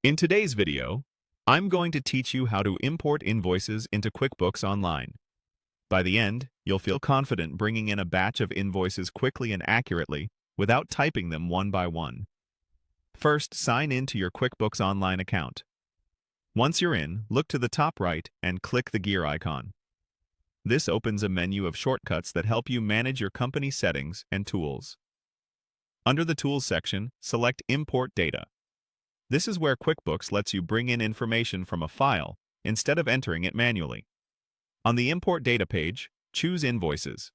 In today's video, I'm going to teach you how to import invoices into QuickBooks Online. By the end, you'll feel confident bringing in a batch of invoices quickly and accurately without typing them one by one. First, sign in to your QuickBooks Online account. Once you're in, look to the top right and click the gear icon. This opens a menu of shortcuts that help you manage your company settings and tools. Under the Tools section, select Import Data. This is where QuickBooks lets you bring in information from a file instead of entering it manually. On the Import Data page, choose Invoices.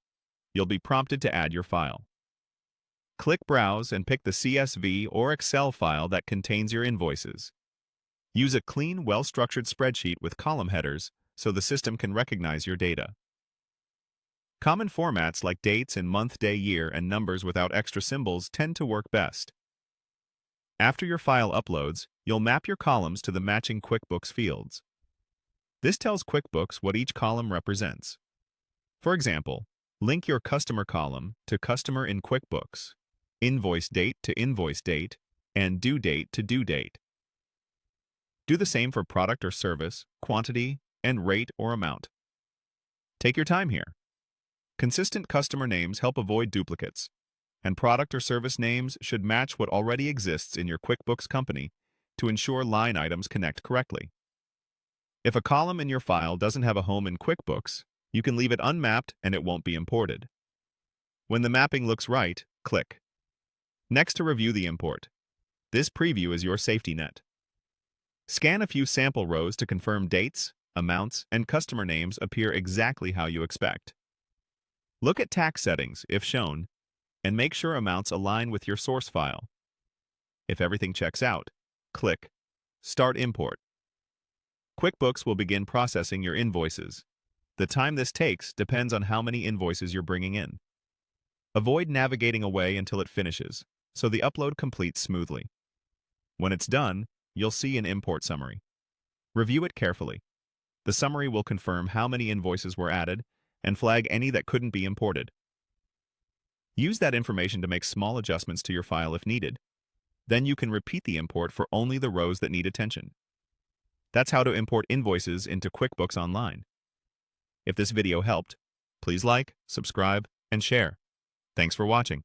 You'll be prompted to add your file. Click Browse and pick the CSV or Excel file that contains your invoices. Use a clean, well-structured spreadsheet with column headers so the system can recognize your data. Common formats like dates in month, day, year, and numbers without extra symbols tend to work best. After your file uploads, you'll map your columns to the matching QuickBooks fields. This tells QuickBooks what each column represents. For example, link your Customer column to Customer in QuickBooks, Invoice Date to Invoice Date, and Due Date to Due Date. Do the same for Product or Service, Quantity, and Rate or Amount. Take your time here. Consistent customer names help avoid duplicates, and product or service names should match what already exists in your QuickBooks company to ensure line items connect correctly. If a column in your file doesn't have a home in QuickBooks, you can leave it unmapped and it won't be imported. When the mapping looks right, click. Next, to review the import. This preview is your safety net. Scan a few sample rows to confirm dates, amounts, and customer names appear exactly how you expect. Look at tax settings, if shown, and make sure amounts align with your source file. If everything checks out, click Start Import. QuickBooks will begin processing your invoices. The time this takes depends on how many invoices you're bringing in. Avoid navigating away until it finishes, so the upload completes smoothly. When it's done, you'll see an import summary. Review it carefully. The summary will confirm how many invoices were added and flag any that couldn't be imported. Use that information to make small adjustments to your file if needed. Then you can repeat the import for only the rows that need attention. That's how to import invoices into QuickBooks Online. If this video helped, please like, subscribe, and share. Thanks for watching.